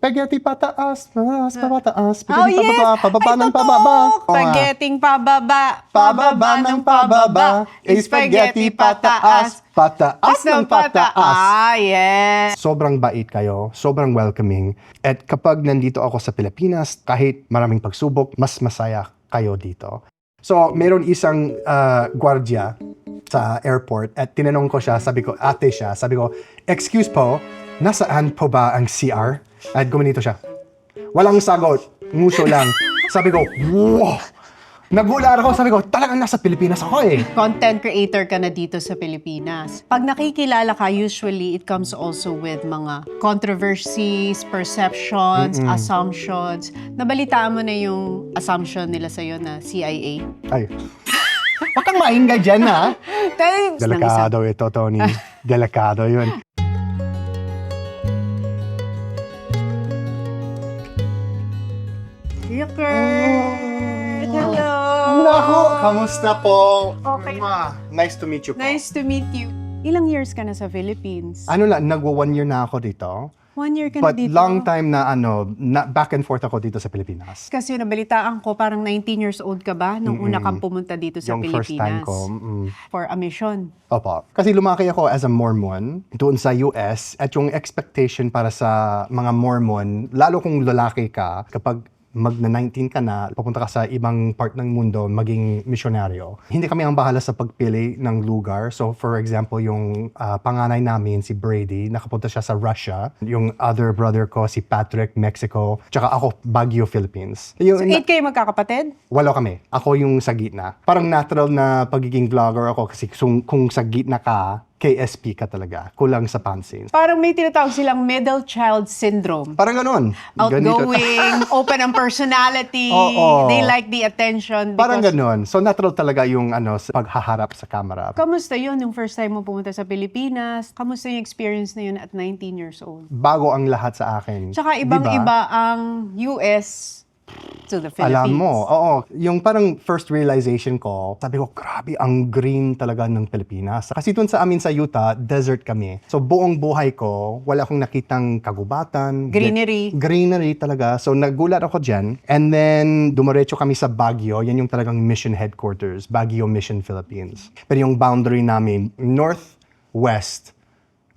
Spaghetti pataas, pataas, Oh, spaghetti yes! pababa, pababa Ay, ng totoo! pababa. Oo nga. Spaghetting pababa, Pababa ng pababa, spaghetti pataas, pataas ng pataas. Ah, yes! Sobrang bait kayo, sobrang welcoming. At kapag nandito ako sa Pilipinas, kahit maraming pagsubok, mas masaya kayo dito. So, meron isang gwardiya sa airport at tinanong ko siya, sabi ko, ate siya, sabi ko, excuse po, nasaan po ba ang CR? At gumanito siya. Walang sagot, nguso lang. Sabi ko, wow! Nagulat ako, sabi ko, talagang nasa Pilipinas ako eh. Content creator ka na dito sa Pilipinas. Pag nakikilala ka, usually it comes also with mga controversies, perceptions, assumptions. Nabalitaan mo na yung assumption nila sa'yo na CIA? Ay, wag kang maingay dyan ha. Times ng isa. Delikado ito, Tony. Delikado yun. Yucker! Hello! Nako, kamusta po? Okay. Nice to meet you po. Nice to meet you. Ilang years ka na sa Philippines? Ano lang, nagwa 1 year na ako dito. 1 year ka na But dito? long time na back and forth ako dito sa Pilipinas. Kasi nabalitaan ko, parang 19 years old ka ba nung una kang pumunta dito sa Yung Pilipinas? first time ko. For a mission. Opo. Kasi lumaki ako as a Mormon doon sa US at yung expectation para sa mga Mormon, lalo kung lalaki ka, kapag magna-19 ka na, papunta ka sa ibang part ng mundo, maging misyonaryo. Hindi kami ang bahala sa pagpili ng lugar. So for example, yung panganay namin, si Brady, nakapunta siya sa Russia. Yung other brother ko, si Patrick, Mexico. Tsaka ako, Baguio, Philippines. So 8 kayo magkakapatid? Walo kami. Ako yung sa gitna. Parang natural na pagiging vlogger ako kasi kung sa gitna ka, KSP ka talaga. Kulang sa pansin. Parang may tinatawag silang middle child syndrome. Parang ganun. Ganito. Outgoing, open ang personality, Oo. they like the attention. Parang because- ganun. So natural talaga yung sa paghaharap sa camera. Kamusta yun yung first time mo pumunta sa Pilipinas? Kamusta yung experience na yun at 19 years old? Bago ang lahat sa akin. Tsaka Diba? ibang-iba ang US to the Philippines. Alam mo, oo. Yung parang first realization ko, sabi ko, grabe, ang green talaga ng Pilipinas. Kasi doon sa amin sa Utah, desert kami. So buong buhay ko, wala akong nakitang kagubatan. Greenery. Greenery talaga. So nagulat ako dyan. And then, dumiretso kami sa Baguio. Yan yung talagang mission headquarters. Baguio Mission Philippines. Pero yung boundary namin, northwest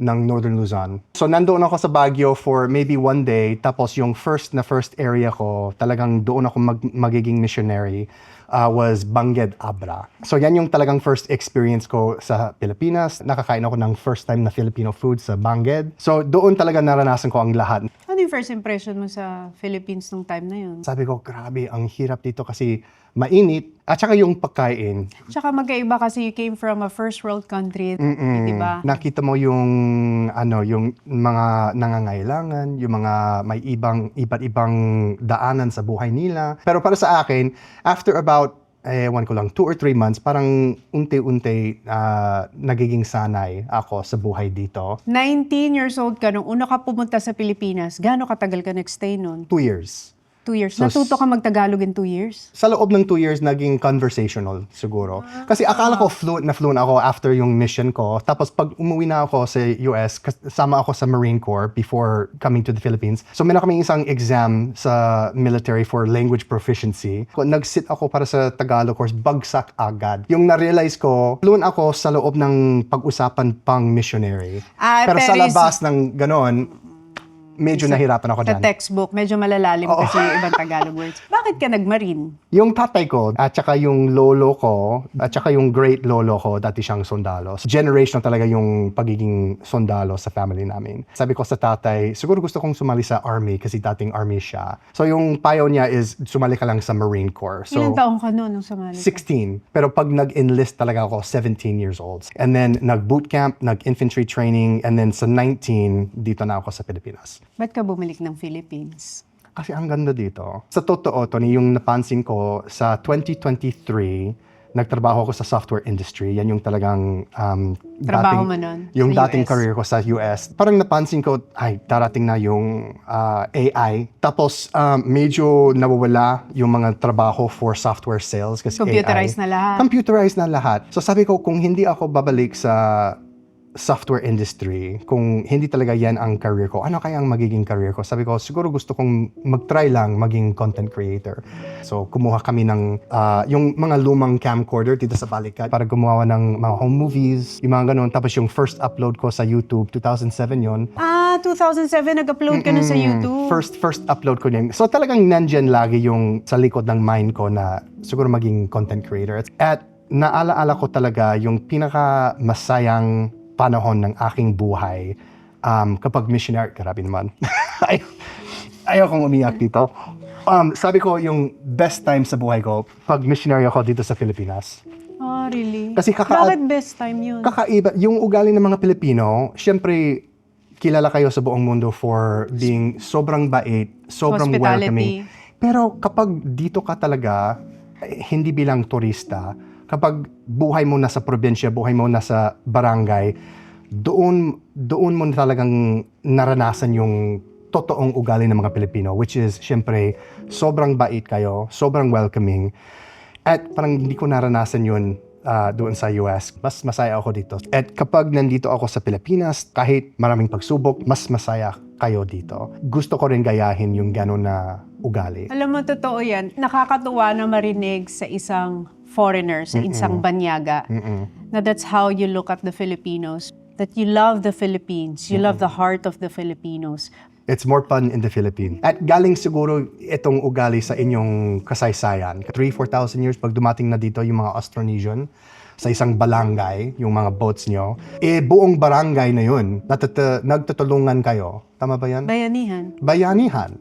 ng Northern Luzon. So nandoon ako sa Baguio for maybe 1 day, tapos yung first area ko, talagang doon ako magiging missionary, was Bangged Abra. So yan yung talagang first experience ko sa Pilipinas. Nakakain ako ng first time na Filipino food sa Bangged. So doon talaga naranasan ko ang lahat. Ano yung first impression mo sa Philippines nung time na yun? Sabi ko, grabe, ang hirap dito kasi mainit at saka yung pagkain. Tsaka magkaiba kasi you came from a first world country, di ba? Nakita mo yung yung mga nangangailangan, yung mga may iba't ibang daanan sa buhay nila. Pero para sa akin, after about 2 or 3 months, parang unti-unti nagiging sanay ako sa buhay dito. 19 years old ka nung una ka pumunta sa Pilipinas. Gaano katagal ka nag-stay nun? 2 years. 2 years. So, Natuto ka magtagalog in 2 years? Sa loob ng 2 years, naging conversational siguro. Kasi akala ko fluent ako after yung mission ko. Tapos pag umuwi na ako sa US, kasama ako sa Marine Corps before coming to the Philippines. So meron kaming isang exam sa military for language proficiency. Nag-sit ako para sa Tagalog course, bagsak agad. Yung na-realize ko, fluent ako sa loob ng pag-usapan pang missionary. Pero sa pero labas ng ganon, medyo nahirapan ako Sa dyan. textbook, medyo malalalim kasi yung ibang Tagalog words. Bakit ka nag-marine? Yung tatay ko, at saka yung lolo ko, at saka yung great lolo ko, dati siyang sundalo. Generational talaga yung pagiging sundalo sa family namin. Sabi ko sa tatay, siguro gusto kong sumali sa army kasi dating army siya. So yung payo niya is, sumali ka lang sa Marine Corps. So, Ilang taong ka noon nung sumali ka? 16. Pero pag nag-enlist talaga ako, 17 years old. And then nag-bootcamp, nag-infantry training, and then sa 19, dito na ako sa Pilipinas. Ba't ka bumalik ng Philippines? Kasi ang ganda dito. Sa totoo, Tony, yung napansin ko sa 2023, nagtrabaho ako sa software industry. Yan yung talagang Trabaho mo nun? Yung Sa dating US? career ko sa US. Parang napansin ko, ay, darating na yung AI. Tapos medyo nawawala yung mga trabaho for software sales kasi Computerized AI. na lahat. Computerized na lahat. So sabi ko, kung hindi ako babalik sa software industry, kung hindi talaga yan ang career ko, ano kaya ang magiging career ko? Sabi ko, siguro gusto kong mag-try lang maging content creator. So, kumuha kami ng yung mga lumang camcorder dito sa Balikat para gumawa ng mga home movies, yung mga ganun. Tapos yung first upload ko sa YouTube, 2007 yon. 2007 nag-upload ka na sa YouTube. First upload ko din. So talagang nandyan lagi yung sa likod ng mind ko na siguro maging content creator. At naalaala ko talaga yung pinaka masayang panahon ng aking buhay kapag missionary. Grabe naman. Ayaw kong umiyak dito. Sabi ko yung best time sa buhay ko pag missionary ako dito sa Pilipinas. Oh, really? Kasi Bakit best time yun? Kakaiba. Yung ugali ng mga Pilipino, syempre, kilala kayo sa buong mundo for being sobrang bait, sobrang welcoming. Pero kapag dito ka talaga, hindi bilang turista, kapag buhay mo nasa probinsya, buhay mo nasa barangay, doon mo talagang naranasan yung totoong ugali ng mga Pilipino, which is, syempre, sobrang bait kayo, sobrang welcoming. At parang hindi ko naranasan yun doon sa US. Mas masaya ako dito. At kapag nandito ako sa Pilipinas, kahit maraming pagsubok, mas masaya kayo dito. Gusto ko rin gayahin yung gano'n na ugali. Alam mo, totoo yan. Nakakatuwa na marinig sa isang foreigner, sa isang banyaga, na that's how you look at the Filipinos. That you love the Philippines. You love the heart of the Filipinos. It's more fun in the Philippines. At galing siguro itong ugali sa inyong kasaysayan. 3,000-4,000 years pag dumating na dito yung mga Austronesian sa isang barangay, yung mga boats nyo, buong barangay na yun, nagtutulungan kayo. Tama ba yan? Bayanihan. Bayanihan.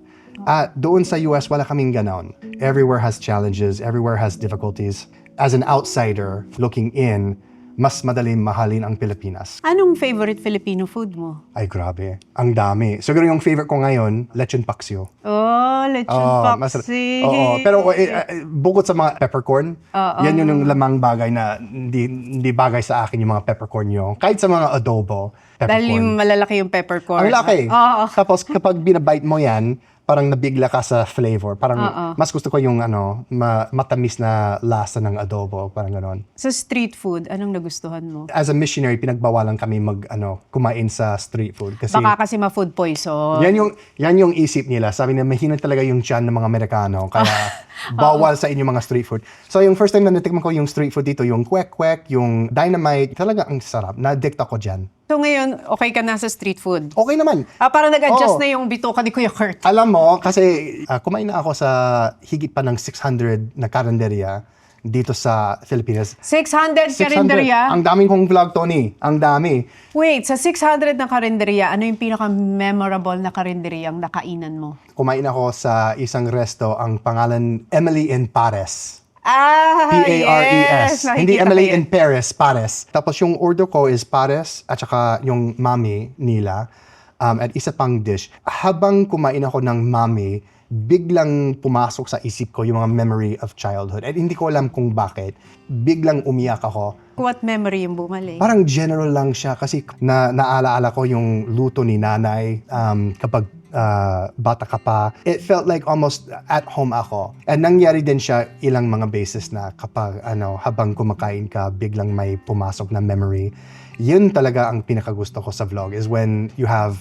Doon sa US, wala kaming ganon. Everywhere has challenges, everywhere has difficulties. As an outsider looking in, mas madaling mahalin ang Pilipinas. Anong favorite Filipino food mo? Ay, grabe. Ang dami. Siguro yung favorite ko ngayon, lechon paksiw. Oh, lechon paksi. Oo. Pero bukod sa mga peppercorn, yan yun yung lamang bagay na hindi bagay sa akin yung mga peppercorn nyo. Kahit sa mga adobo, peppercorn. Dahil yung malalaki yung peppercorn. Ang laki. Oo. Tapos kapag binabite mo yan, parang nabigla ka sa flavor. Parang mas gusto ko yung matamis na lasa ng adobo. Parang ganon. Sa street food, anong nagustuhan mo? As a missionary, pinagbawalan kami kumain sa street food. Kasi Baka kasi ma-food poison. yan yung isip nila. Sabi nila, mahina talaga yung tiyan ng mga Amerikano. Kaya bawal sa inyo mga street food. So yung first time na natikman ko yung street food dito, yung kwek-kwek, yung dynamite, talaga ang sarap. Na-addict ako dyan. So ngayon, okay ka na sa street food? Okay naman. Parang nag-adjust Oo. na yung bituka ni Kuya Kurt. Alam mo, kasi kumain na ako sa higit pa ng 600 na karinderya dito sa Philippines. 600 karinderya? Ang daming kong vlog, Tony. Ang dami. Wait, sa 600 na karinderya, ano yung pinaka-memorable na karinderyang nakainan mo? Kumain ako sa isang resto, ang pangalan Emily in Pares. Yes! Pares. Hindi Nakikita Emily ko yun. in Paris, Pares. Tapos yung order ko is Pares at saka yung mami nila at isa pang dish. Habang kumain ako ng mami, biglang pumasok sa isip ko yung mga memory of childhood. At hindi ko alam kung bakit. Biglang umiyak ako. What memory yung bumalik? Parang general lang siya kasi naalaala ko yung luto ni nanay kapag bata ka pa. It felt like almost at home ako. And nangyari din siya ilang mga beses na kapag habang kumakain ka, biglang may pumasok na memory. Yun talaga ang pinakagusto ko sa vlog is when you have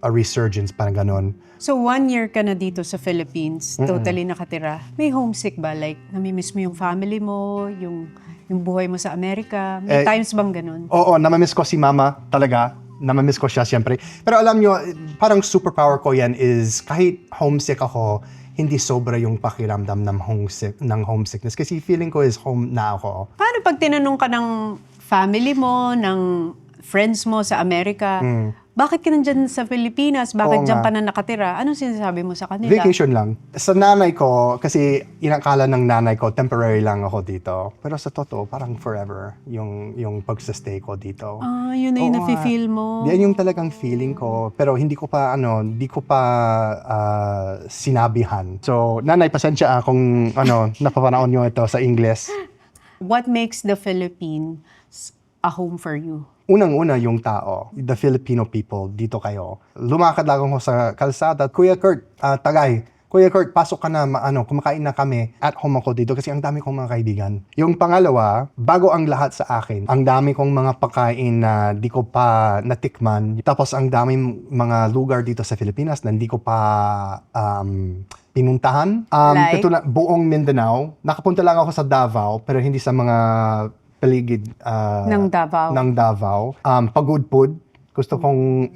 a resurgence, parang ganon. So 1 year ka na dito sa Philippines, totally nakatira. May homesick ba? Like, namimiss mo yung family mo, yung buhay mo sa Amerika? May times bang ganun? Oo, namamiss ko si mama talaga. Namamiss ko siya siyempre. Pero alam nyo, parang superpower ko yan is kahit homesick ako, hindi sobra yung pakiramdam ng homesickness. Kasi feeling ko is home na ako. Paano pag tinanong ka ng family mo, ng friends mo sa Amerika, bakit ka nandyan sa Pilipinas? Bakit Oo dyan nga. ka na nakatira? Anong sinasabi mo sa kanila? Vacation lang. Sa nanay ko, kasi inakala ng nanay ko, temporary lang ako dito. Pero sa totoo, parang forever yung pagsastay ko dito. Yun na yung Oo nafe-feel nga. mo. Yan yung talagang feeling ko. Pero hindi ko pa sinabihan. So, nanay, pasensya kung napapanaon nyo ito sa English. What makes the Philippines a home for you? Unang-una yung tao, the Filipino people, dito kayo. Lumakad lang ako sa kalsada, Kuya Kurt, tagay, Kuya Kurt, pasok ka na, kumakain na kami. At home ako dito kasi ang dami kong mga kaibigan. Yung pangalawa, bago ang lahat sa akin, ang dami kong mga pagkain na di ko pa natikman. Tapos ang dami mga lugar dito sa Pilipinas na hindi ko pa pinuntahan. Like? Katulad, buong Mindanao. Nakapunta lang ako sa Davao, pero hindi sa mga paligid Ng Davao. ng Davao. Pagudpud. Gusto kong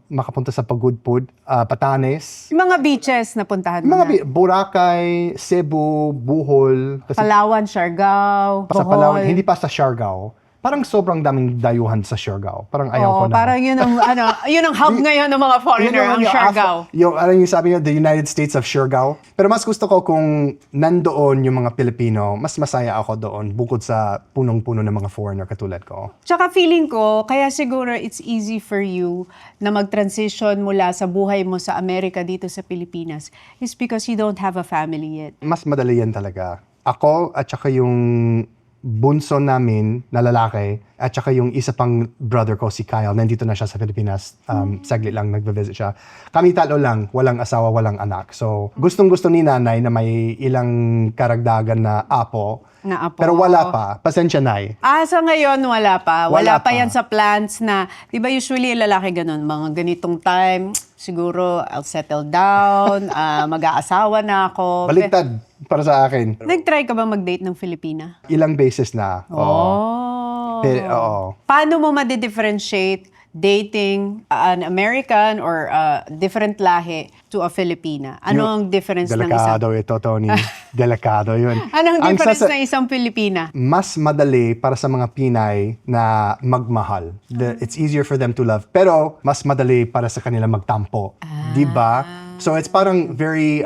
makapunta sa Pagudpud, Batanes. Yung mga beaches na puntahan mo na. Boracay, Cebu, Bohol. Kasi Palawan, Siargao, sa Bohol. Palawan, hindi pa sa Siargao. Parang sobrang daming dayuhan sa Siargao. Parang ayaw ko na. Parang yun ang, yun ang hub ngayon ng mga foreigner, ang Siargao. Yung sabi niyo, the United States of Siargao. Pero mas gusto ko kung nandoon yung mga Pilipino, mas masaya ako doon bukod sa punong-puno ng mga foreigner katulad ko. Tsaka feeling ko, kaya siguro it's easy for you na mag-transition mula sa buhay mo sa Amerika dito sa Pilipinas is because you don't have a family yet. Mas madali yan talaga. Ako at saka yung bunso namin na lalaki at saka yung isa pang brother ko, si Kyle, nandito na siya sa Pilipinas. Saglit lang, nagbe-visit siya. Kami talo lang, walang asawa, walang anak. So, gustong-gusto ni nanay na may ilang karagdagan na apo. Na apo. Pero wala pa. Pasensya, nay. Sa ngayon, wala pa. Wala Wala pa pa. yan sa plans na, di ba usually lalaki ganun, mga ganitong time, siguro I'll settle down, mag-aasawa na ako. Baliktad para sa akin. Nag-try ka ba mag-date ng Filipina? Ilang beses na. Oh. Pero, oo. Paano mo ma-differentiate dating an American or different lahi to a Filipina? Ano ang difference ng isa? Delikado ito, Tony. Delikado yun. Anong Ang difference sasa- ng isang Filipina? Mas madali para sa mga Pinay na magmahal. It's easier for them to love. Pero mas madali para sa kanila magtampo. Di ba? So it's parang very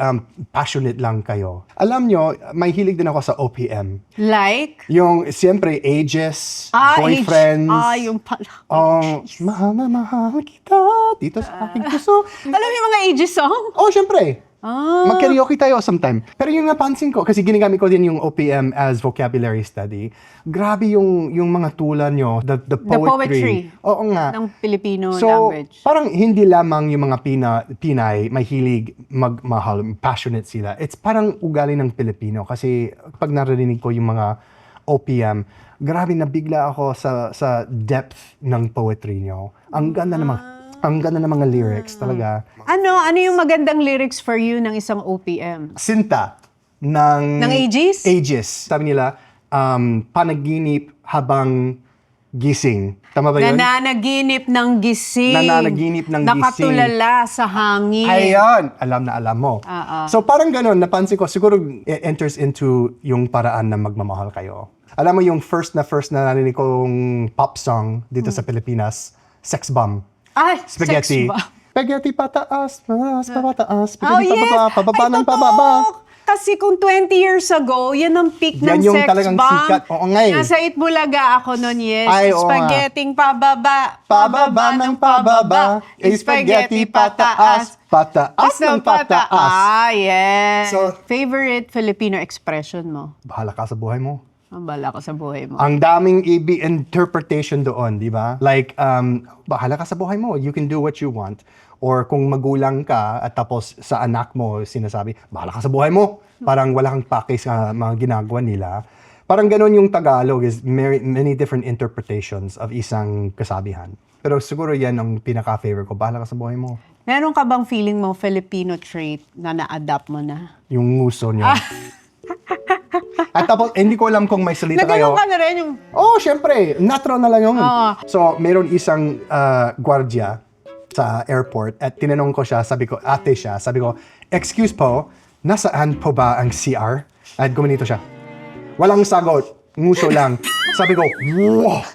passionate lang kayo. Alam nyo, may hilig din ako sa OPM. Like? Yung, siyempre, ages, Age. boyfriends. Yung pala. Mahal na mahal kita dito sa aking puso. Alam mo yung mga ages song? Oh, siyempre. Mag-karaoke tayo sometime. Pero yung napansin ko, kasi ginagamit ko din yung OPM as vocabulary study, grabe yung mga tula nyo, the poetry. Oo nga. Ng Filipino So, language. parang hindi lamang yung mga Pinay may hilig magmahal, passionate sila. It's parang ugali ng Pilipino. Kasi pag narinig ko yung mga OPM, grabe nabigla ako sa depth ng poetry nyo. Ang ganda ng mga lyrics talaga. Ano yung magandang lyrics for you ng isang OPM? Sinta ng Ages? Ages. Sabi nila, panaginip habang gising. Tama ba yun? Nananaginip ng gising. Nananaginip ng gising. Nakatulala sa hangin. Ayun! Alam na alam mo. Oo. So parang ganun, napansin ko, siguro it enters into yung paraan na magmamahal kayo. Alam mo yung first na narinig kong pop song dito sa Pilipinas, Sex Bomb. Ay, Spaghetti. sex ba? Spaghetti pataas, pataas, Oh, spaghetti yes! pababa Ay, ng totoo! pababa. Kasi kung 20 years ago, yan ang peak Yan ng yung sex talagang bomb. sikat. Oo nga eh. Nasa Itbulaga ako noon, yes. Ay, oo nga. Spaghetting pababa. Pababa ng pababa, spaghetti pataas, pataas ng pataas. Yes. So- Favorite Filipino expression mo? Bahala ka sa buhay mo. Ang bala ko sa buhay mo. Ang daming interpretation doon, di ba? Like, bahala ka sa buhay mo. You can do what you want. Or kung magulang ka at tapos sa anak mo sinasabi, bahala ka sa buhay mo. Parang wala kang pake sa mga ginagawa nila. Parang ganun yung Tagalog is many different interpretations of isang kasabihan. Pero siguro yan ang pinaka-favor ko. Bahala ka sa buhay mo. Meron ka bang feeling mo Filipino trait na na-adapt mo na? Yung nguso niyo. At tapos, hindi ko alam kung may salita kayo. Nagano'n ka na rin yung... Oh, syempre. Natural na lang yun. Oo. So, meron isang gwardiya sa airport at tinanong ko siya, sabi ko, ate siya, sabi ko, excuse po, nasaan po ba ang CR? At gumanito siya. Walang sagot. Nguso lang. Sabi ko, wow!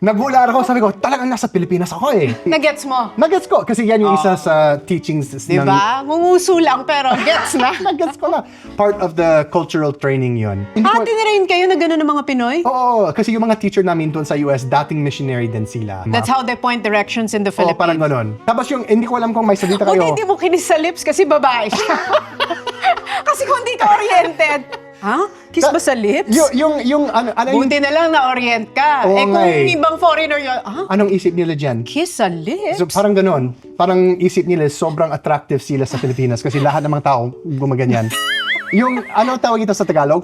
Nagulat ako, sabi ko, talagang nasa Pilipinas ako eh. Nagets mo? Nagets ko, kasi yan yung isa sa teachings Diba? Ngunguso lang pero gets na. Nagets ko na. Part of the cultural training yun. Hindi ko- Tinirain kayo na gano'n ng mga Pinoy? Oo, kasi yung mga teacher namin doon sa US, dating missionary din sila. That's how they point directions in the Oo, Philippines. parang ganun. Tapos yung, hindi ko alam kung may salita kayo. Hindi mo kinis sa lips kasi babae siya. Kasi kung hindi ka oriented, Ha? Kiss ba sa lips? Ano yung, Buti na lang na-orient ka. Oo Kung nga eh. ibang foreigner yun, anong isip nila dyan? kiss sa lips? So, parang ganon. Parang isip nila, sobrang attractive sila sa Pilipinas kasi lahat ng mga tao gumaganyan. Yung, ano tawag ito sa Tagalog?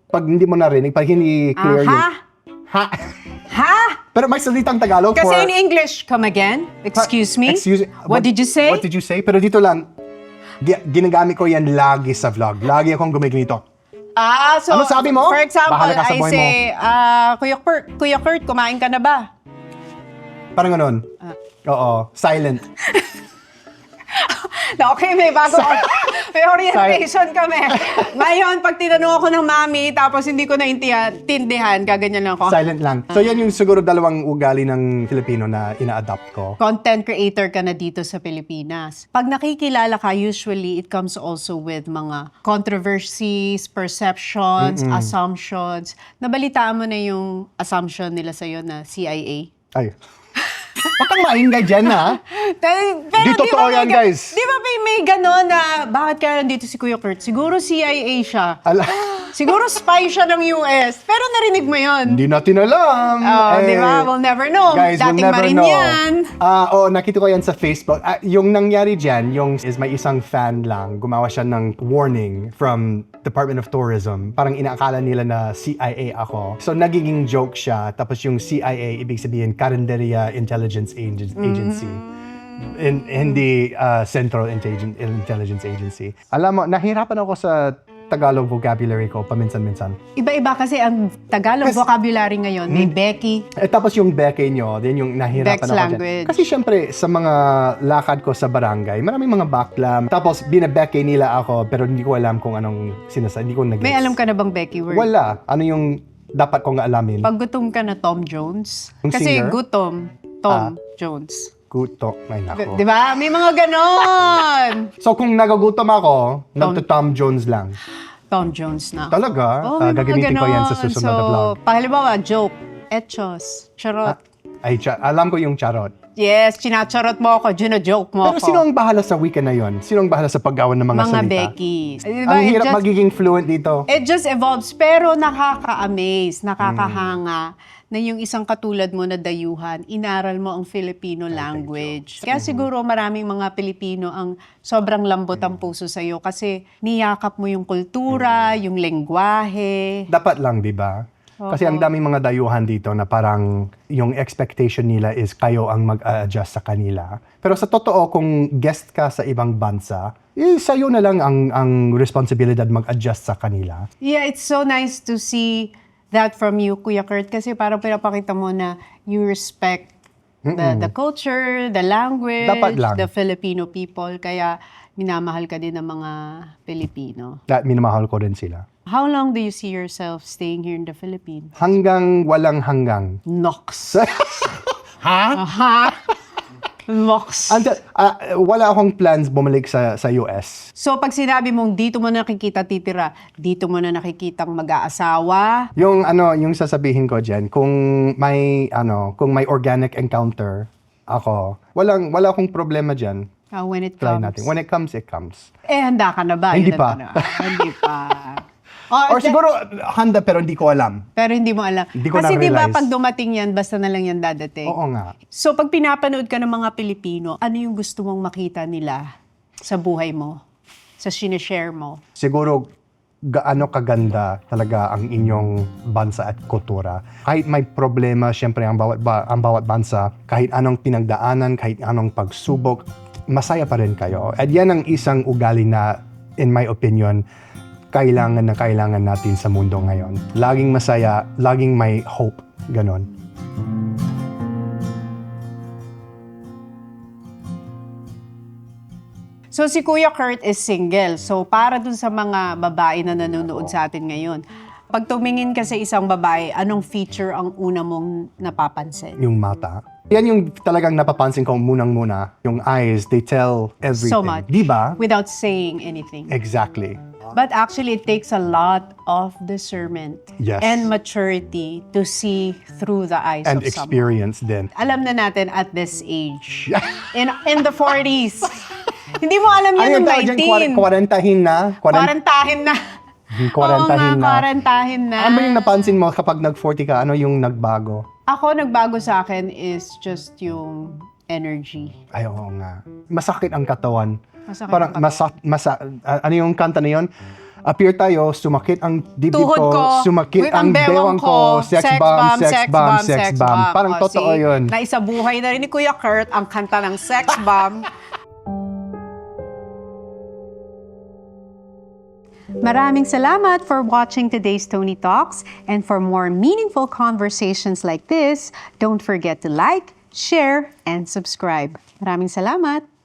Pag hindi mo narinig, pag hindi clear yung... Ha? Ha? Pero may salitang Tagalog Kasi for... in English, come again? Excuse me? What did you say? What did you say? Pero dito lang, ginagamit ko yan lagi sa vlog. Lagi akong gumiganito. So, Ano sabi mo? For example, Bahala ka sa I buhay say, Kuya Kurt, kumain ka na ba? Parang ganon. Oo, silent. Okay, may may orientation kami. Ngayon, pag tinanong ako ng mami, tapos hindi ko naintindihan, gaganyan lang ako. Silent lang. So yan yung siguro dalawang ugali ng Filipino na ina-adapt ko. Content creator ka na dito sa Pilipinas. Pag nakikilala ka, usually it comes also with mga controversies, perceptions, assumptions. Nabalitaan mo na yung assumption nila sa'yo na CIA? Ay. Huwag kang maingay dyan, ha? Pero Di totoo yan, guys. Di ba may gano'n na, bakit kaya nandito si Kuya Kurt? Siguro CIA siya. Siguro spy siya ng US. Pero narinig mo yun. Hindi natin alam. Di ba? We'll never know. Guys, we'll Dating never Marin know. yan. Nakita ko yan sa Facebook. Yung nangyari dyan, may isang fan lang, gumawa siya ng warning from Department of Tourism. Parang inaakala nila na CIA ako. So, nagiging joke siya. Tapos yung CIA, ibig sabihin, Carinderia Intelligence Agency. Hindi Central Intelligence Agency. Alam mo, nahirapan ako sa Tagalog vocabulary ko paminsan-minsan. Iba-iba kasi ang Tagalog vocabulary ngayon. May Becky. Tapos yung Becky nyo, din yung nahirapan Bex ako language. dyan. Kasi syempre, sa mga lakad ko sa barangay, maraming mga baklam. Tapos binabeke nila ako, pero hindi ko alam kung anong sinasabi. Hindi ko nag-gets. May alam ka na bang Becky word? Wala. Ano yung dapat kong alamin? Pag gutom ka na Tom Jones. Yung Kasi singer? gutom, Tom Jones. Guto. Ay, nako. Di ba? May mga ganon. So kung nagagutom ako, nagto-Tom Jones lang. Tom Jones na. Talaga? May mga Gagamitin ko yan sa ganon. susunod na vlog. Halimbawa, joke, etchos, charot. Alam ko yung charot. Yes, chinacharot mo ako, gino-joke mo Pero ako. sino ang bahala sa weekend na yon? Sino ang bahala sa paggawa ng mga salita? Beckies. Diba, Ang hirap magiging fluent dito. It just evolves, pero nakaka-amaze, nakakahanga na yung isang katulad mo na dayuhan, inaral mo ang Filipino language. Kaya siguro maraming mga Pilipino ang sobrang lambot ang puso sa'yo kasi niyakap mo yung kultura, yung lengguwahe. Dapat lang, di ba? Kasi ang daming mga dayuhan dito na parang yung expectation nila is kayo ang mag-adjust sa kanila. Pero sa totoo, kung guest ka sa ibang bansa, sa'yo na lang ang responsibilidad mag-adjust sa kanila. Yeah, it's so nice to see that from you, Kuya Kurt, kasi parang pinapakita mo na you respect the culture, the language, Dapat lang. the Filipino people, kaya minamahal ka din ng mga Pilipino. Minamahal ko rin sila. How long do you see yourself staying here in the Philippines? Hanggang walang hanggang. Nox. Ha? Aha. Nox. Wala akong plans bumalik sa US. So pag sinabi mong dito mo na nakikita titira, dito mo na nakikitang mag-aasawa, Yung sasabihin ko diyan, kung may organic encounter ako, wala akong problema diyan. when it Try comes. natin. When it comes, it comes. Handa ka na ba? Hindi Yun pa. ang tanong. Hindi pa. Or siguro handa pero hindi ko alam. Pero hindi mo alam. Hindi ko Kasi di ba na-realize. pag dumating yan, basta na lang yan dadating. Oo nga. So pag pinapanood ka ng mga Pilipino, ano yung gusto mong makita nila sa buhay mo? Sa sinishare mo? Siguro gaano kaganda talaga ang inyong bansa at kultura. Kahit may problema, syempre ang bawat bansa, kahit anong pinagdaanan, kahit anong pagsubok, masaya pa rin kayo. At yan ang isang ugali na, in my opinion, kailangan natin sa mundo ngayon. Laging masaya, laging may hope. Ganon. So si Kuya Kurt is single. So para dun sa mga babae na nanonood sa atin ngayon, pag tumingin ka sa isang babae, anong feature ang una mong napapansin? Yung mata. Yan yung talagang napapansin ko munang-muna. Yung eyes, they tell everything. So much. Di ba? Without saying anything. Exactly. But actually, it takes a lot of discernment Yes. and maturity to see through the eyes And of someone. experience din. Alam na natin at this age, in the 40s. Hindi mo alam yan Ano yung nung tawag dyan? 19. Kwarantahin na? Kwarantahin na. Kwarentahin na. Kwarentahin na. Ano ba yung napansin mo kapag nag-40 ka? Ano yung nagbago? Ako, nagbago sa akin is just yung energy. Ay, oo nga. Masakit ang katawan. Masakit Parang ang katawan. ano yung kanta na yun? Appear tayo, sumakit ang dibdib Tuhod ko, sumakit ang bewang ko, sex bomb, sex bomb, sex bomb. Parang totoo yun. Naisabuhay na rin ni Kuya Kurt ang kanta ng sex bomb. Maraming salamat for watching today's Tony Talks. And for more meaningful conversations like this, don't forget to like, share, and subscribe. Maraming salamat!